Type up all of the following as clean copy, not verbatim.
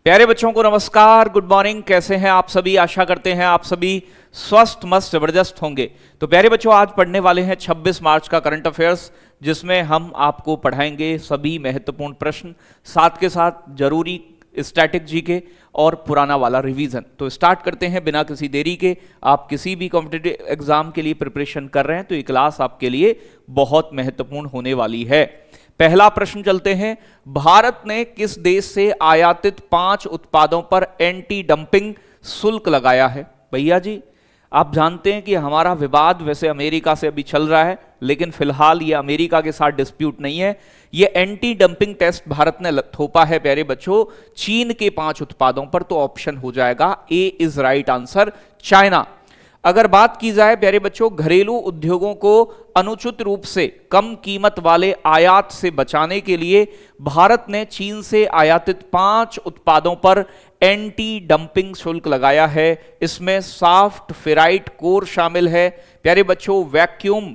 प्यारे बच्चों को नमस्कार, गुड मॉर्निंग। कैसे हैं आप सभी? आशा करते हैं आप सभी स्वस्थ मस्त जबरदस्त होंगे। तो प्यारे बच्चों, आज पढ़ने वाले हैं 26 मार्च का करंट अफेयर्स, जिसमें हम आपको पढ़ाएंगे सभी महत्वपूर्ण प्रश्न, साथ के साथ जरूरी स्टैटिक जीके और पुराना वाला रिवीजन। तो स्टार्ट करते हैं बिना किसी देरी के। आप किसी भी कॉम्पिटिटिव एग्जाम के लिए प्रिपरेशन कर रहे हैं तो ये क्लास आपके लिए बहुत महत्वपूर्ण होने वाली है। पहला प्रश्न चलते हैं। भारत ने किस देश से आयातित 5 उत्पादों पर एंटी डंपिंग शुल्क लगाया है? भैया जी, आप जानते हैं कि हमारा विवाद वैसे अमेरिका से अभी चल रहा है, लेकिन फिलहाल ये अमेरिका के साथ डिस्प्यूट नहीं है। ये एंटी डंपिंग टेस्ट भारत ने थोपा है प्यारे बच्चों चीन के 5 उत्पादों पर। तो ऑप्शन हो जाएगा ए इज राइट आंसर, चाइना। अगर बात की जाए प्यारे बच्चों घरेलू उद्योगों को अनुचित रूप से कम कीमत वाले आयात से बचाने के लिए भारत ने चीन से आयातित 5 उत्पादों पर एंटी डंपिंग शुल्क लगाया है। इसमें सॉफ्ट फेराइट कोर शामिल है प्यारे बच्चों, वैक्यूम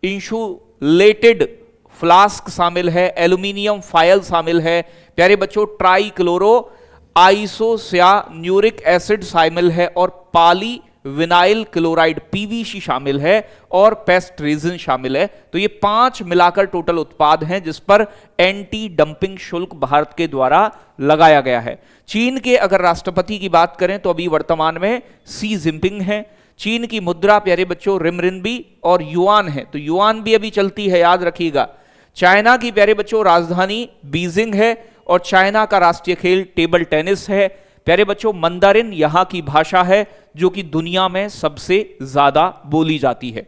इंसुलेटेड फ्लास्क शामिल है, एल्यूमिनियम फाइल शामिल है प्यारे बच्चों, ट्राई क्लोरो आइसोसियान्यूरिक एसिड शामिल है, और पॉली विनाइल क्लोराइड पीवीसी शामिल है, और पेस्ट रेजिन शामिल है। तो ये 5 मिलाकर टोटल उत्पाद हैं जिस पर एंटी डंपिंग शुल्क भारत के द्वारा लगाया गया है। चीन के अगर राष्ट्रपति की बात करें तो अभी वर्तमान में शी जिनपिंग है। चीन की मुद्रा प्यारे बच्चों रिमरिनबी और युआन है, तो युआन भी अभी चलती है, याद रखिएगा। चाइना की प्यारे बच्चों राजधानी बीजिंग है, और चाइना का राष्ट्रीय खेल टेबल टेनिस है प्यारे बच्चों। मंदारिन यहां की भाषा है जो कि दुनिया में सबसे ज्यादा बोली जाती है।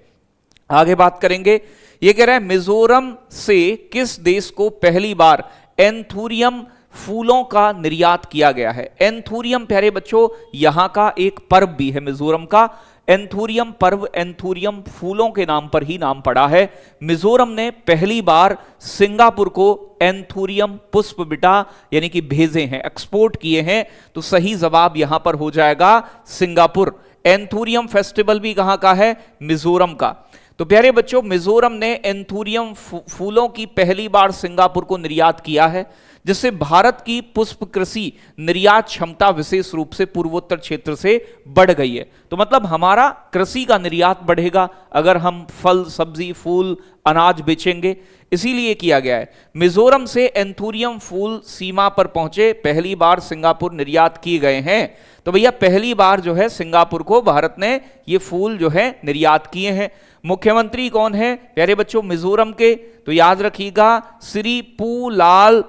आगे बात करेंगे, ये कह रहा है मिजोरम से किस देश को पहली बार एंथूरियम फूलों का निर्यात किया गया है? एंथूरियम प्यारे बच्चों यहां का एक पर्व भी है मिजोरम का। एंथूरियम पर्व एंथूरियम फूलों के नाम पर ही नाम पड़ा है। मिजोरम ने पहली बार सिंगापुर को एंथूरियम पुष्प बिटा यानी कि भेजे हैं, एक्सपोर्ट किए हैं। तो सही जवाब यहां पर हो जाएगा सिंगापुर। एंथूरियम फेस्टिवल भी कहां का है? मिजोरम का। तो प्यारे बच्चों मिजोरम ने एंथूरियम फूलों की पहली बार सिंगापुर को निर्यात किया है, जिससे भारत की पुष्प कृषि निर्यात क्षमता विशेष रूप से पूर्वोत्तर क्षेत्र से बढ़ गई है। तो मतलब हमारा कृषि का निर्यात बढ़ेगा अगर हम फल सब्जी फूल अनाज बेचेंगे, इसीलिए किया गया है। मिजोरम से एंथूरियम फूल सीमा पर पहुंचे, पहली बार सिंगापुर निर्यात किए गए हैं। तो भैया पहली बार जो है सिंगापुर को भारत ने ये फूल जो है निर्यात किए हैं। मुख्यमंत्री कौन है प्यारे बच्चों मिजोरम के? तो याद रखिएगा श्री पूलाल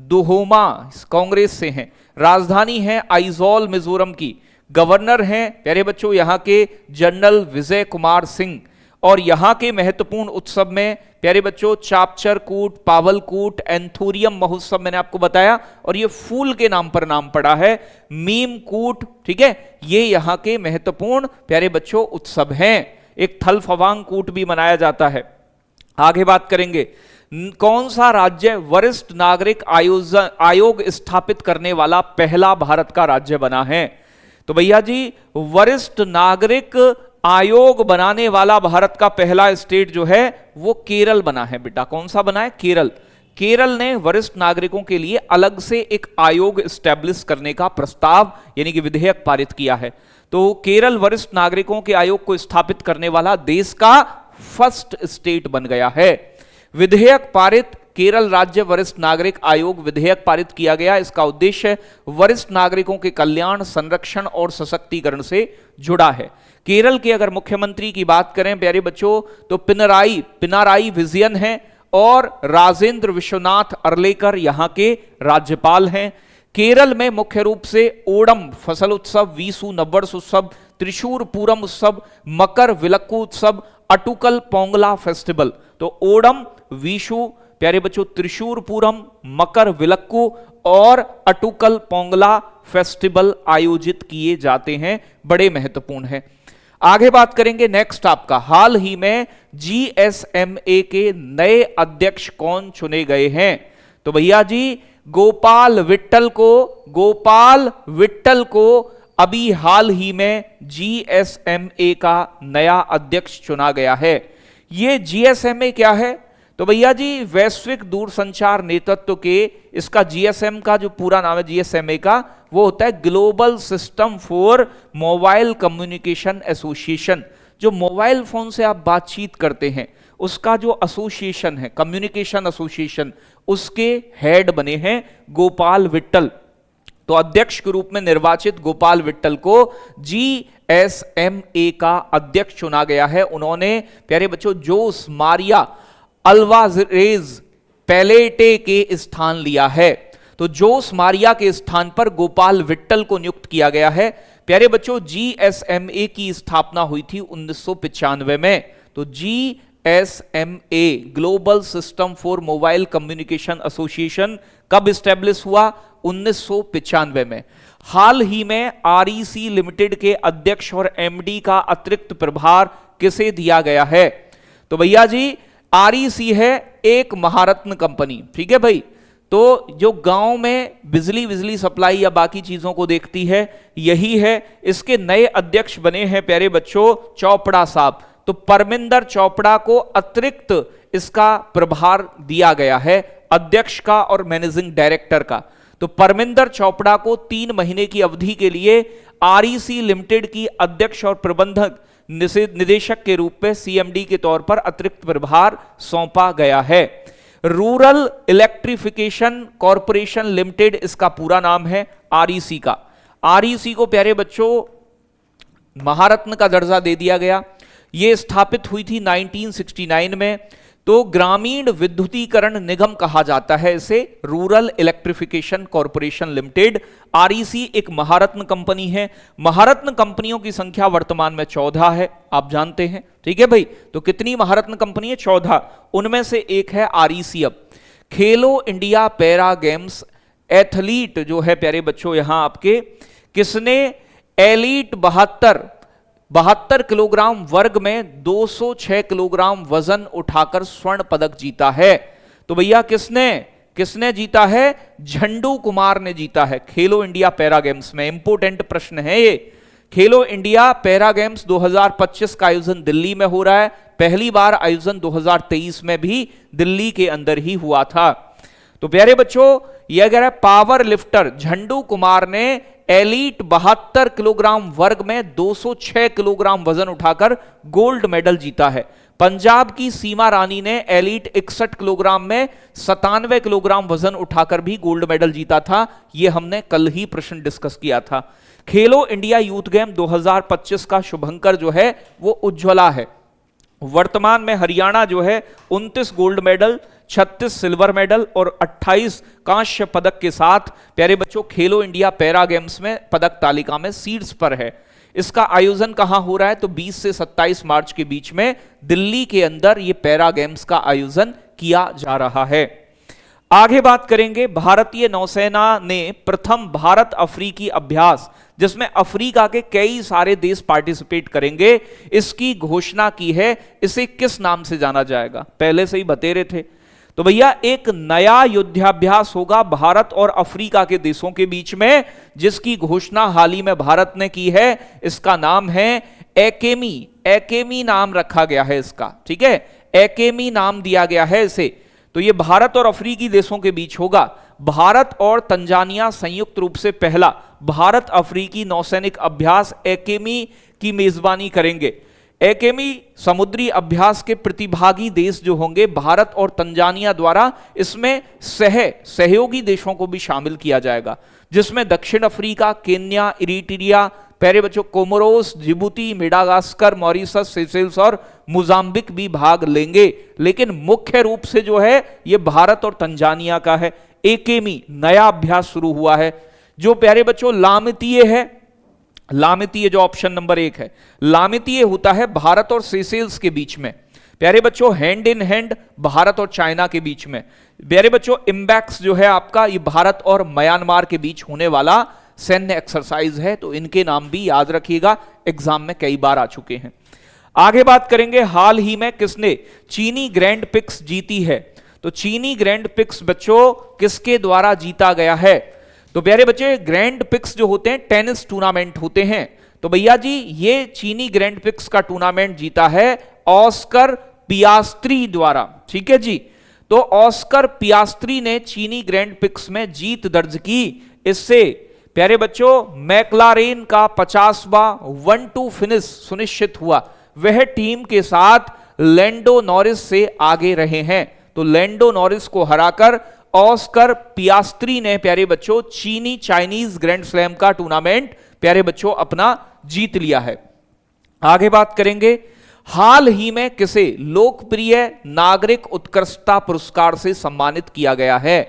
दुहोमा कांग्रेस से हैं। राजधानी है आइजोल मिजोरम की। गवर्नर हैं प्यारे बच्चों यहां के जनरल विजय कुमार सिंह। और यहां के महत्वपूर्ण उत्सव में प्यारे बच्चों चापचर कूट, पावल कूट, एंथूरियम महोत्सव मैंने आपको बताया, और ये फूल के नाम पर नाम पड़ा है मीम कूट। ठीक है, ये यहां के महत्वपूर्ण प्यारे बच्चों उत्सव हैं। एक थल फवांग कूट भी मनाया जाता है। आगे बात करेंगे, कौन सा राज्य वरिष्ठ नागरिक आयोग स्थापित करने वाला पहला भारत का राज्य बना है? तो भैया जी वरिष्ठ नागरिक आयोग बनाने वाला भारत का पहला स्टेट जो है वो केरल बना है बेटा। कौन सा बना है? केरल। केरल ने वरिष्ठ नागरिकों के लिए अलग से एक आयोग स्टैब्लिश करने का प्रस्ताव यानी कि विधेयक पारित किया है। तो केरल वरिष्ठ नागरिकों के आयोग को स्थापित करने वाला देश का फर्स्ट स्टेट बन गया है। विधेयक पारित, केरल राज्य वरिष्ठ नागरिक आयोग विधेयक पारित किया गया। इसका उद्देश्य वरिष्ठ नागरिकों के कल्याण, संरक्षण और सशक्तिकरण से जुड़ा है। केरल के अगर मुख्यमंत्री की बात करें प्यारे बच्चों तो पिनाराई विजयन है, और राजेंद्र विश्वनाथ अर्लेकर यहां के राज्यपाल हैं। केरल में मुख्य रूप से ओणम फसल उत्सव, वीसु नववर्ष उत्सव, त्रिशूर पूरम उत्सव, मकर विलक्कू उत्सव, अटुकल पोंगला फेस्टिवल। तो ओणम, विशु प्यारे बच्चों, त्रिशूर पूरम, मकर विलक्कू और अटुकल पोंगला फेस्टिवल आयोजित किए जाते हैं, बड़े महत्वपूर्ण हैं। आगे बात करेंगे नेक्स्ट आपका, हाल ही में जीएसएमए के नए अध्यक्ष कौन चुने गए हैं? तो भैया जी गोपाल विट्टल को अभी हाल ही में जीएसएमए का नया अध्यक्ष चुना गया है। ये जीएसएमए क्या है? तो भैया जी वैश्विक दूरसंचार नेतृत्व के, इसका जीएसएम का जो पूरा नाम है जीएसएमए का, वो होता है global system for mobile communication association. जो मोबाइल फोन से आप बातचीत करते हैं उसका जो एसोसिएशन है, कम्युनिकेशन एसोसिएशन, उसके हेड बने हैं गोपाल विट्टल। तो अध्यक्ष के रूप में निर्वाचित गोपाल विट्टल को जीएसएमए का अध्यक्ष चुना गया है। उन्होंने प्यारे बच्चों जोस मारिया अल्वारेज पैलेटे के स्थान लिया है। तो जोस मारिया के स्थान पर गोपाल विट्टल को नियुक्त किया गया है। प्यारे बच्चों जीएसएमए की स्थापना हुई थी 1995 में। तो GSMA global system for mobile communication association कब स्टैब्लिश हुआ? 1995 में। हाल ही में आरईसी लिमिटेड के अध्यक्ष और एमडी का अतिरिक्त प्रभार किसे दिया गया है? तो भैया जी आरईसी है एक महारत्न कंपनी, ठीक है भाई। तो जो गांव में बिजली सप्लाई या बाकी चीजों को देखती है यही है। इसके नए अध्यक्ष बने हैं प्यारे बच्चों चोपड़ा साहब। तो परमिंदर चोपड़ा को अतिरिक्त इसका प्रभार दिया गया है, अध्यक्ष का और मैनेजिंग डायरेक्टर का। तो परमिंदर चोपड़ा को 3 महीने की अवधि के लिए आरईसी लिमिटेड की अध्यक्ष और प्रबंधक निदेशक के रूप में सीएमडी के तौर पर अतिरिक्त प्रभार सौंपा गया है। रूरल इलेक्ट्रिफिकेशन कॉरपोरेशन लिमिटेड इसका पूरा नाम है आरईसी का। आरईसी को प्यारे बच्चों महारत्न का दर्जा दे दिया गया। यह स्थापित हुई थी 1969 में। तो ग्रामीण विद्युतीकरण निगम कहा जाता है इसे, rural electrification corporation limited. REC एक महारत्न कंपनी है। महारत्न कंपनियों की संख्या वर्तमान में 14 है, आप जानते हैं, ठीक है भाई। तो कितनी महारत्न कंपनी है? 14। उनमें से एक है आरईसी। अब खेलो इंडिया पैरा गेम्स एथलीट जो है प्यारे बच्चों यहां आपके, किसने एलीट 72 किलोग्राम वर्ग में 206 किलोग्राम वजन उठाकर स्वर्ण पदक जीता है? तो भैया किसने जीता है? झंडू कुमार ने जीता है खेलो इंडिया पैरा गेम्स में। इंपोर्टेंट प्रश्न है ये। खेलो इंडिया पैरा गेम्स 2025 का आयोजन दिल्ली में हो रहा है। पहली बार आयोजन 2023 में भी दिल्ली के अंदर ही हुआ था। तो प्यारे बच्चों यह कह रहा है पावर लिफ्टर झंडू कुमार ने एलीट 72 किलोग्राम वर्ग में 206 किलोग्राम वजन उठाकर गोल्ड मेडल जीता है। पंजाब की सीमा रानी ने एलीट 61 किलोग्राम में 97 किलोग्राम वजन उठाकर भी गोल्ड मेडल जीता था। यह हमने कल ही प्रश्न डिस्कस किया था। खेलो इंडिया यूथ गेम 2025 का शुभंकर जो है वो उज्ज्वला है। वर्तमान में हरियाणा जो है 29 गोल्ड मेडल, 36 सिल्वर मेडल और 28 कांस्य पदक के साथ प्यारे बच्चों खेलो इंडिया पैरा गेम्स में पदक तालिका में सीट्स पर है। इसका आयोजन कहां हो रहा है? तो 20 से 27 मार्च के बीच में दिल्ली के अंदर यह पैरा गेम्स का आयोजन किया जा रहा है। आगे बात करेंगे, भारतीय नौसेना ने प्रथम भारत अफ्रीकी अभ्यास, जिसमें अफ्रीका के कई सारे देश पार्टिसिपेट करेंगे, इसकी घोषणा की है। इसे किस नाम से जाना जाएगा? पहले से ही बतेरे थे। तो भैया एक नया युद्धाभ्यास होगा भारत और अफ्रीका के देशों के बीच में, जिसकी घोषणा हाल ही में भारत ने की है। इसका नाम है एकेमी। एकेमी नाम रखा गया है इसका, ठीक है, एकेमी नाम दिया गया है इसे। तो ये भारत और अफ्रीकी देशों के बीच होगा। भारत और तंजानिया संयुक्त रूप से पहला भारत अफ्रीकी नौसैनिक अभ्यास एकेमी की मेजबानी करेंगे। एकेमी समुद्री अभ्यास के प्रतिभागी देश जो होंगे भारत और तंजानिया द्वारा, इसमें सहयोगी देशों को भी शामिल किया जाएगा, जिसमें दक्षिण अफ्रीका, केन्या, इरिट्रिया, प्यारे बच्चों Comoros, Djibouti, Madagascar, Mauritius, Seychelles और मोजाम्बिक भी भाग लेंगे। लेकिन मुख्य रूप से जो है यह भारत और तंजानिया का है। एकेमी नया अभ्यास शुरू हुआ है जो प्यारे बच्चों लामितीय है। लामितीय जो ऑप्शन नंबर 1 है, लामितीय होता है भारत और सेशेल्स के बीच में। प्यारे बच्चों हैंड इन हैंड भारत और चाइना के बीच में। प्यारे बच्चों इम्बैक्स जो है आपका, ये भारत और म्यांमार के बीच होने वाला सैन्य एक्सरसाइज है। तो इनके नाम भी याद रखिएगा, एग्जाम में कई बार आ चुके हैं। आगे बात करेंगे, हाल ही में किसने चीनी ग्रैंड पिक्स जीती है? तो चीनी ग्रैंड पिक्स बच्चों किसके द्वारा जीता गया है? तो प्यारे बच्चे ग्रैंड पिक्स जो होते हैं टेनिस टूर्नामेंट होते हैं। तो भैया जी ये चीनी ग्रैंड पिक्स का टूर्नामेंट जीता है ऑस्कर पियास्त्री द्वारा, ठीक है जी। तो ऑस्कर पियास्त्री ने चीनी ग्रैंड प्रिक्स में जीत दर्ज की। इससे प्यारे बच्चों मैक्लारेन का 50वां 1-2 फिनिश सुनिश्चित हुआ। वह टीम के साथ लैंडो नॉरिस से आगे रहे हैं। तो लैंडो नॉरिस को हराकर ऑस्कर पियास्त्री ने प्यारे बच्चों चीनी चाइनीज ग्रैंड स्लैम का टूर्नामेंट प्यारे बच्चों अपना जीत लिया है। आगे बात करेंगे, हाल ही में किसे लोकप्रिय नागरिक उत्कृष्टता पुरस्कार से सम्मानित किया गया है?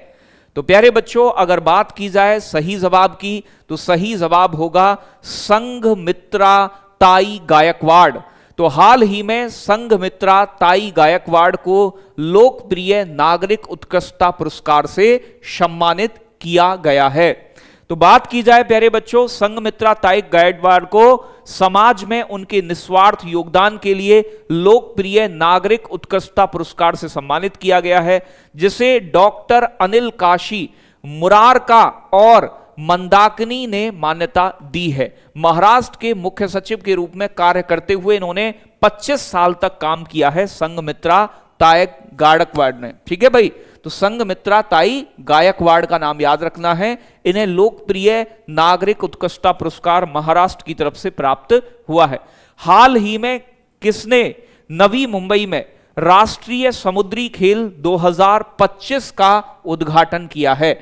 तो प्यारे बच्चों अगर बात की जाए सही जवाब की तो सही जवाब होगा संघमित्रा ताई गायकवाड़। तो हाल ही में संघमित्रा ताई गायकवाड़ को लोकप्रिय नागरिक उत्कृष्टता पुरस्कार से सम्मानित किया गया है। तो बात की जाए प्यारे बच्चों संघमित्रा ताई गायकवाड़ को समाज में उनके निस्वार्थ योगदान के लिए लोकप्रिय नागरिक उत्कृष्टता पुरस्कार से सम्मानित किया गया है, जिसे डॉक्टर अनिल काशी मुरारका और मंदाकिनी ने मान्यता दी है। महाराष्ट्र के मुख्य सचिव के रूप में कार्य करते हुए इन्होंने 25 साल तक काम किया है संघमित्रा ताई गायकवाड़ ने। ठीक है भाई, तो संघमित्रा ताई गायकवाड़ का नाम याद रखना है। इन्हें लोकप्रिय नागरिक उत्कृष्टता पुरस्कार महाराष्ट्र की तरफ से प्राप्त हुआ है। हाल ही में किसने नवी मुंबई में राष्ट्रीय समुद्री खेल 2025 का उद्घाटन किया है?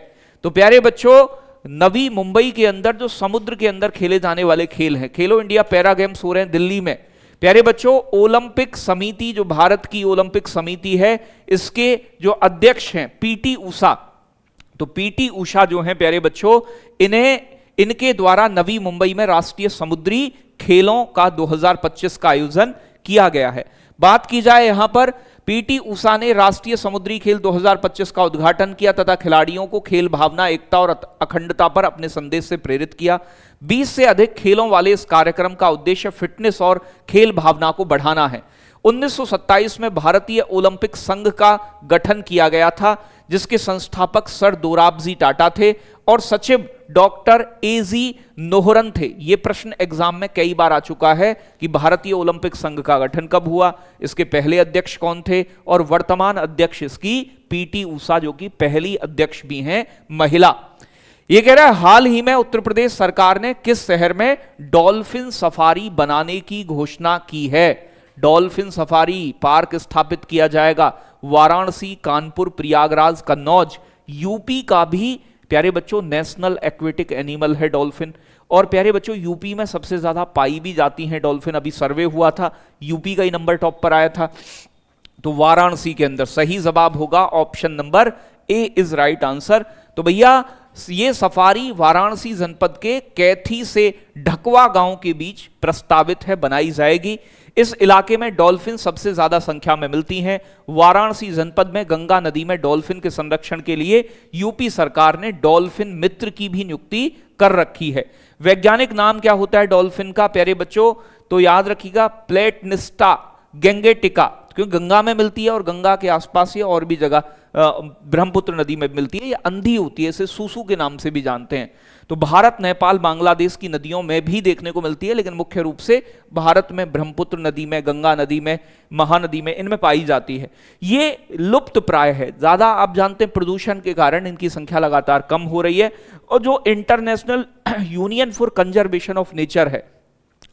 तो प्यारे बच्चों नवी मुंबई के अंदर जो समुद्र के अंदर खेले जाने वाले खेल हैं, खेलो इंडिया पैरा गेम्स हो रहे हैं दिल्ली में। प्यारे बच्चों ओलंपिक समिति जो भारत की ओलंपिक समिति है इसके जो अध्यक्ष हैं पीटी उषा, तो पीटी उषा जो हैं प्यारे बच्चों इनके द्वारा नवी मुंबई में राष्ट्रीय समुद्री खेलों का 2025 का आयोजन किया गया है। बात की जाए यहां पर पीटी उषा ने राष्ट्रीय समुद्री खेल 2025 का उद्घाटन किया तथा खिलाड़ियों को खेल भावना, एकता और अखंडता पर अपने संदेश से प्रेरित किया। 20 से अधिक खेलों वाले इस कार्यक्रम का उद्देश्य फिटनेस और खेल भावना को बढ़ाना है। 1927 में भारतीय ओलंपिक संघ का गठन किया गया था, जिसके संस्थापक सर दोराबजी टाटा थे और सचिव डॉक्टर एजी नोहरन थे। यह प्रश्न एग्जाम में कई बार आ चुका है कि भारतीय ओलंपिक संघ का गठन कब हुआ, इसके पहले अध्यक्ष कौन थे, और वर्तमान अध्यक्ष इसकी पीटी उषा जो कि पहली अध्यक्ष भी हैं महिला। यह कह रहा है हाल ही में उत्तर प्रदेश सरकार ने किस शहर में डॉल्फिन सफारी बनाने की घोषणा की है? डॉल्फिन सफारी पार्क स्थापित किया जाएगा। वाराणसी, कानपुर, प्रयागराज, कन्नौज। यूपी का भी प्यारे बच्चों नेशनल एक्वेटिक एनिमल है डॉल्फिन, और प्यारे बच्चों यूपी में सबसे ज्यादा पाई भी जाती हैं डॉल्फिन। अभी सर्वे हुआ था, यूपी का ही नंबर टॉप पर आया था। तो वाराणसी के अंदर सही जवाब होगा option number A is right answer. तो भैया ये सफारी वाराणसी जनपद के कैथी से ढकवा गांव के बीच प्रस्तावित है, बनाई जाएगी। इस इलाके में डॉल्फिन सबसे ज्यादा संख्या में मिलती हैं। वाराणसी जनपद में गंगा नदी में डॉल्फिन के संरक्षण के लिए यूपी सरकार ने डॉल्फिन मित्र की भी नियुक्ति कर रखी है। वैज्ञानिक नाम क्या होता है डॉल्फिन का प्यारे बच्चों? तो याद रखिएगा प्लेटनिस्टा गैंगेटिका, क्योंकि गंगा में मिलती है और गंगा के आसपास या और भी जगह ब्रह्मपुत्र नदी में मिलती है। ये अंधी होती है, इसे सूसू के नाम से भी जानते हैं। तो भारत, नेपाल, बांग्लादेश की नदियों में भी देखने को मिलती है, लेकिन मुख्य रूप से भारत में ब्रह्मपुत्र नदी में, गंगा नदी में, महानदी में, इनमें पाई जाती है। ये लुप्त प्राय है, ज्यादा आप जानते हैं प्रदूषण के कारण इनकी संख्या लगातार कम हो रही है। और जो international union for conservation of nature है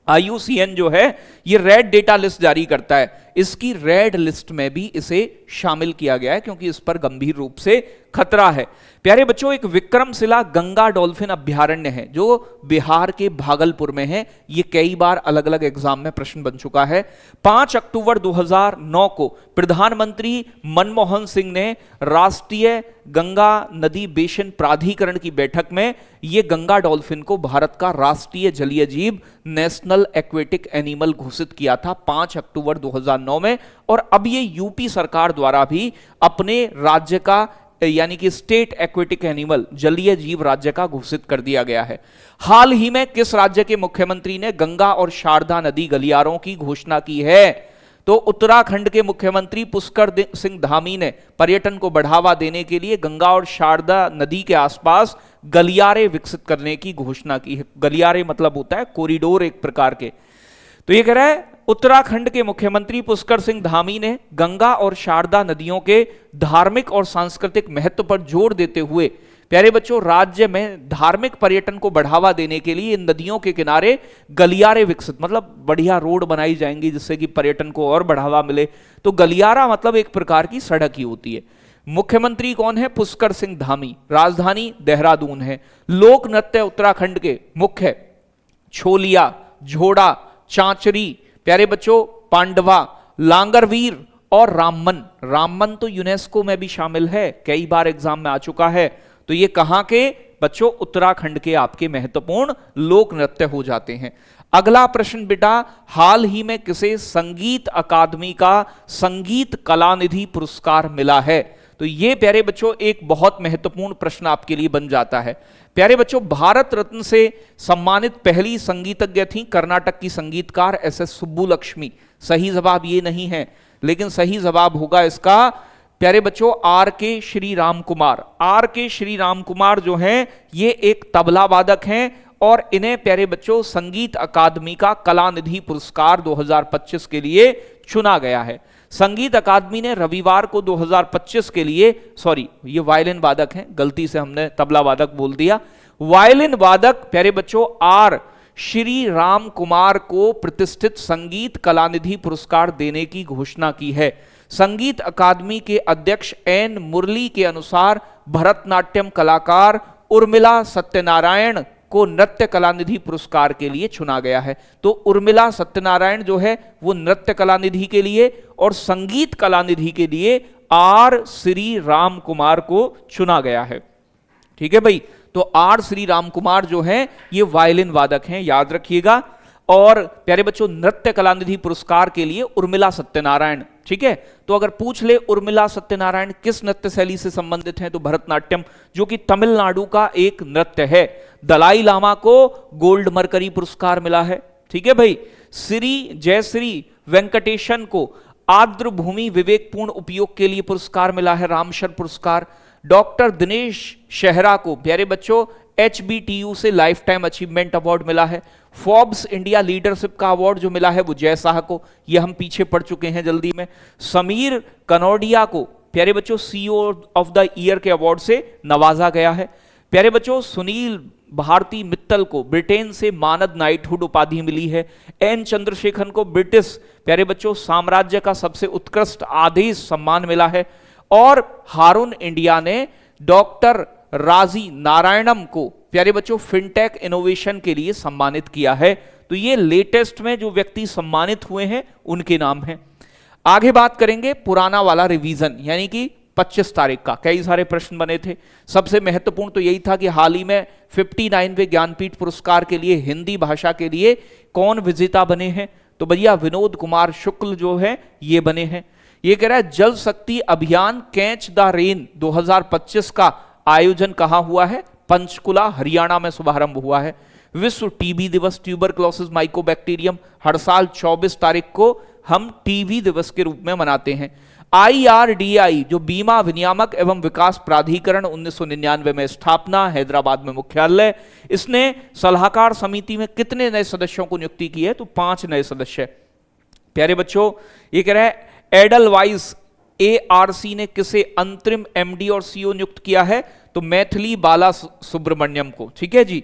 IUCN जो है ये रेड डेटा लिस्ट जारी करता है, इसकी रेड लिस्ट में भी इसे शामिल किया गया है क्योंकि इस पर गंभीर रूप से खतरा है। प्यारे बच्चों एक विक्रमशिला गंगा डॉल्फिन अभ्यारण्य है जो बिहार के भागलपुर में है। ये कई बार अलग अलग एग्जाम में प्रश्न बन चुका है। 5 अक्टूबर 2009 को प्रधानमंत्री मनमोहन सिंह ने राष्ट्रीय गंगा नदी बेसिन प्राधिकरण की बैठक में ये गंगा डॉल्फिन को भारत का राष्ट्रीय जलीय जीव, नेशनल एक्वेटिक एनिमल घोषित किया था 5 अक्टूबर 2009 में। और अब ये यूपी सरकार द्वारा भी अपने राज्य का यानी कि स्टेट एक्वेटिक एनिमल, जलीय जीव राज्य का घोषित कर दिया गया है। हाल ही में किस राज्य के मुख्यमंत्री ने गंगा और शारदा नदी गलियारों की घोषणा की है? तो उत्तराखंड के मुख्यमंत्री पुष्कर सिंह धामी ने पर्यटन को बढ़ावा देने के लिए गंगा और शारदा नदी के आसपास गलियारे विकसित करने की घोषणा की है। गलियारे मतलब होता है कॉरिडोर एक प्रकार के। तो ये कह रहा है उत्तराखंड के मुख्यमंत्री पुष्कर सिंह धामी ने गंगा और शारदा नदियों के धार्मिक और सांस्कृतिक महत्व पर जोर देते हुए प्यारे बच्चों राज्य में धार्मिक पर्यटन को बढ़ावा देने के लिए इन नदियों के किनारे गलियारे विकसित, मतलब बढ़िया रोड बनाई जाएंगी जिससे कि पर्यटन को और बढ़ावा मिले। तो गलियारा मतलब एक प्रकार की सड़क ही होती है। मुख्यमंत्री कौन है? पुष्कर सिंह धामी। राजधानी देहरादून है। लोक नृत्य उत्तराखंड के मुख्य छोलिया, झोड़ा, चांचरी, प्यारे बच्चों पांडवा, लांगरवीर और राममन। राममन तो यूनेस्को में भी शामिल है, कई बार एग्जाम में आ चुका है। तो ये कहां के बच्चों? उत्तराखंड के आपके महत्वपूर्ण लोक नृत्य हो जाते हैं। अगला प्रश्न बेटा, हाल ही में किसे संगीत अकादमी का संगीत कलानिधि पुरस्कार मिला है? तो ये प्यारे बच्चों एक बहुत महत्वपूर्ण प्रश्न आपके लिए बन जाता है। प्यारे बच्चों भारत रत्न से सम्मानित पहली संगीतज्ञ थी कर्नाटक की संगीतकार एस.एस. सुब्बुलक्ष्मी। सही जवाब ये नहीं है, लेकिन सही जवाब होगा इसका प्यारे बच्चों आर के श्री राम कुमार। आर के श्री राम कुमार जो हैं ये एक तबला वादक हैं और इन्हें प्यारे बच्चों संगीत अकादमी का कलानिधि पुरस्कार 2025 के लिए चुना गया है। संगीत अकादमी ने रविवार को 2025 के लिए, सॉरी ये वायलिन वादक हैं, गलती से हमने तबला वादक बोल दिया। वायलिन वादक प्यारे बच्चों आर श्री राम कुमार को प्रतिष्ठित संगीत कलानिधि पुरस्कार देने की घोषणा की है। संगीत अकादमी के अध्यक्ष एन मुरली के अनुसार भरतनाट्यम कलाकार उर्मिला सत्यनारायण को नृत्य कलानिधि पुरस्कार के लिए चुना गया है। तो उर्मिला सत्यनारायण जो है वो नृत्य कलानिधि के लिए और संगीत कलानिधि के लिए आर श्री राम कुमार को चुना गया है। ठीक है भाई, तो आर श्री राम कुमार जो हैं ये वायलिन वादक हैं, याद रखिएगा। और प्यारे बच्चों नृत्य कलानिधि पुरस्कार के लिए उर्मिला सत्यनारायण। ठीक है, तो अगर पूछ ले उर्मिला सत्यनारायण किस नृत्य शैली से संबंधित हैं, तो भरतनाट्यम, जो कि तमिलनाडु का एक नृत्य है। दलाई लामा को गोल्ड मरकरी पुरस्कार मिला है। ठीक है भाई, श्री जयश्री वेंकटेशन को आर्द्र भूमि विवेकपूर्ण उपयोग के लिए पुरस्कार मिला है, रामशर पुरस्कार। डॉक्टर दिनेश शेहरा को प्यारे बच्चों HBTU से लाइफ टाइम अचीवमेंट अवार्ड मिला है। फोर्ब्स इंडिया लीडरशिप का अवार्ड जो मिला है वो जय शाह को, ये हम पीछे पड़ चुके हैं जल्दी में। समीर कनौडिया को प्यारे बच्चों CEO ऑफ द ईयर के अवार्ड से नवाजा गया है। प्यारे बच्चों सुनील भारती मित्तल को ब्रिटेन से मानद नाइटहुड उपाधि मिली है। एन चंद्रशेखरन को ब्रिटिश प्यारे बच्चों साम्राज्य का सबसे उत्कृष्ट आदेश सम्मान मिला है। और हारून इंडिया ने डॉक्टर राजी नारायणम को प्यारे बच्चों फिनटेक इनोवेशन के लिए सम्मानित किया है। तो ये लेटेस्ट में जो व्यक्ति सम्मानित हुए हैं उनके नाम हैं। आगे बात करेंगे पुराना वाला रिवीजन, यानी कि 25 तारीख का। कई सारे प्रश्न बने थे, सबसे महत्वपूर्ण तो यही था कि हाल ही में 59वें ज्ञानपीठ पुरस्कार के लिए हिंदी भाषा के लिए कौन विजेता बने हैं, तो भैया विनोद कुमार शुक्ल जो है ये बने हैं। ये कह रहा है जल शक्ति अभियान कैच द रेन 2025 का आयोजन कहां हुआ है? पंचकुला हरियाणा में शुभारंभ हुआ है। विश्व टीबी दिवस, ट्यूबरक्लोसिस माइकोबैक्टीरियम, हर साल 24 तारीख को हम टीबी दिवस के रूप में मनाते हैं। IRDAI जो बीमा विनियामक एवं विकास प्राधिकरण 1999 में स्थापना, हैदराबाद में मुख्यालय। इसने सलाहकार समिति में कितने नए सदस्यों को नियुक्ति की है? तो 5 नए सदस्य। प्यारे बच्चों ये कह रहा है एडलवाइज ARC ने किसे अंतरिम MD और CO नियुक्त किया है? तो मैथिली बाला सुब्रमण्यम को। ठीक है जी,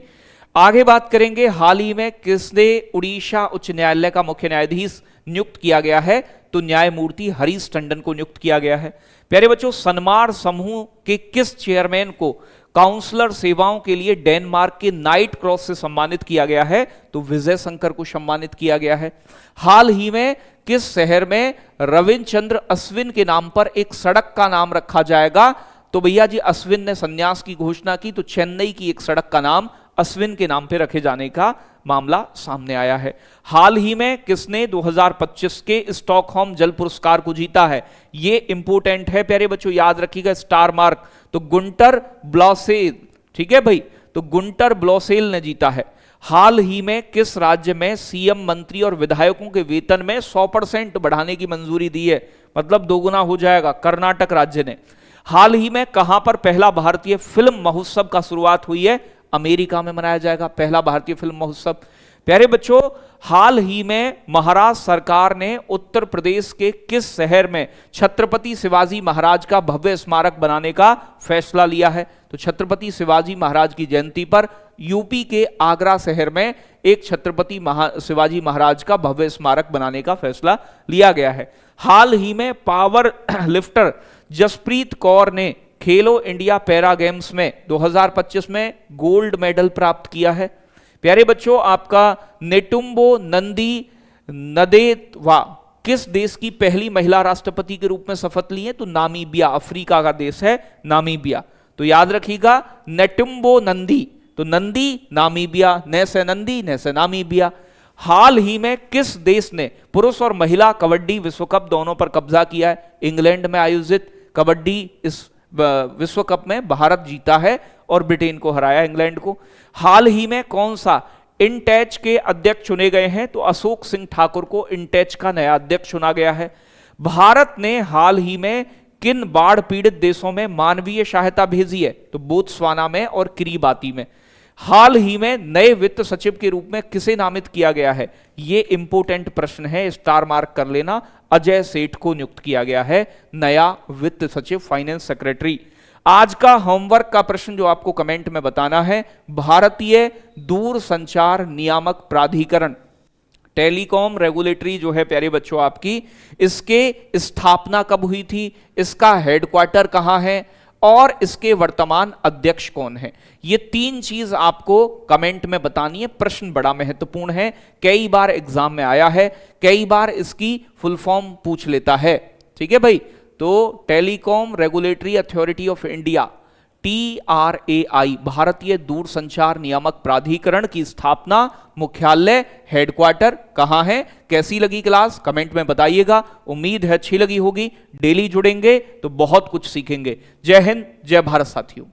आगे बात करेंगे हाल ही में किसने उड़ीसा उच्च न्यायालय का मुख्य न्यायाधीश नियुक्त किया गया है? तो न्यायमूर्ति हरीश टंडन को नियुक्त किया गया है। प्यारे बच्चों सनमार समूह के किस चेयरमैन को काउंसलर सेवाओं के लिए डेनमार्क के नाइट क्रॉस से सम्मानित किया गया है? तो विजय शंकर को सम्मानित किया गया है। हाल ही में किस शहर में रविंद्रचंद्र अश्विन के नाम पर एक सड़क का नाम रखा जाएगा? तो भैया जी अश्विन ने संन्यास की घोषणा की, तो चेन्नई की एक सड़क का नाम अश्विन के नाम पे रखे जाने का मामला सामने आया है। हाल ही में किसने 2025 के स्टॉकहोम जल पुरस्कार को जीता है? ये इंपोर्टेंट है प्यारे बच्चों, याद रखिएगा स्टार मार्क। तो गुंटर ब्लॉसेल। ठीक है भाई, तो गुंटर ब्लॉसेल ने जीता है। हाल ही में किस राज्य में CM मंत्री और विधायकों के वेतन में 100% बढ़ाने की मंजूरी दी है? मतलब दोगुना हो जाएगा। कर्नाटक राज्य ने। हाल ही में कहां पर पहला भारतीय फिल्म महोत्सव का शुरुआत हुई है? अमेरिका में मनाया जाएगा पहला भारतीय फिल्म महोत्सव। प्यारे बच्चों हाल ही में महाराष्ट्र सरकार ने उत्तर प्रदेश के किस शहर में छत्रपति शिवाजी महाराज का भव्य स्मारक बनाने का फैसला लिया है? तो छत्रपति शिवाजी महाराज की जयंती पर यूपी के आगरा शहर में एक छत्रपति शिवाजी महाराज का भव्य स्मारक बनाने का फैसला लिया गया है। हाल ही में पावर लिफ्टर जसप्रीत कौर ने खेलो इंडिया पैरा गेम्स में 2025 में गोल्ड मेडल प्राप्त किया है। प्यारे बच्चों, आपका नेटुम्बो नंदी नदेवा किस देश की पहली महिला राष्ट्रपति के रूप में शपथ ली है? तो नामीबिया, अफ्रीका का देश है नामीबिया। तो याद रखिएगा नेटुम्बो नंदी, तो नंदी नामीबिया, नैसे नंदी नैसे नामीबिया। हाल ही में किस देश ने पुरुष और महिला कबड्डी विश्व कप दोनों पर कब्जा किया है? इंग्लैंड में आयोजित कबड्डी इस विश्व कप में भारत जीता है और ब्रिटेन को हराया, इंग्लैंड को। हाल ही में कौन सा इंटैच के अध्यक्ष चुने गए हैं? तो अशोक सिंह ठाकुर को इंटैच का नया अध्यक्ष चुना गया है। भारत ने हाल ही में किन बाढ़ पीड़ित देशों में मानवीय सहायता भेजी है? तो बोत्सवाना में और किरीबाती में। हाल ही में नए वित्त सचिव के रूप में किसे नामित किया गया है? ये इंपोर्टेंट प्रश्न है, स्टार मार्क कर लेना। अजय सेठ को नियुक्त किया गया है नया वित्त सचिव, फाइनेंस सेक्रेटरी। आज का होमवर्क का प्रश्न जो आपको कमेंट में बताना है, भारतीय दूरसंचार नियामक प्राधिकरण टेलीकॉम रेगुलेटरी जो है प्यारे बच्चों आपकी, इसके स्थापना कब हुई थी, इसका हेडक्वार्टर कहां है और इसके वर्तमान अध्यक्ष कौन है? ये तीन चीज आपको कमेंट में बतानी है। प्रश्न बड़ा महत्वपूर्ण है, कई बार एग्जाम में आया है, कई बार इसकी फुल फॉर्म पूछ लेता है। ठीक है भाई, तो telecom regulatory authority of India TRAI, भारतीय दूरसंचार नियामक प्राधिकरण की स्थापना, मुख्यालय, हेडक्वार्टर कहां है? कैसी लगी क्लास कमेंट में बताइएगा। उम्मीद है अच्छी लगी होगी। डेली जुड़ेंगे तो बहुत कुछ सीखेंगे। जय हिंद, जय भारत साथियों।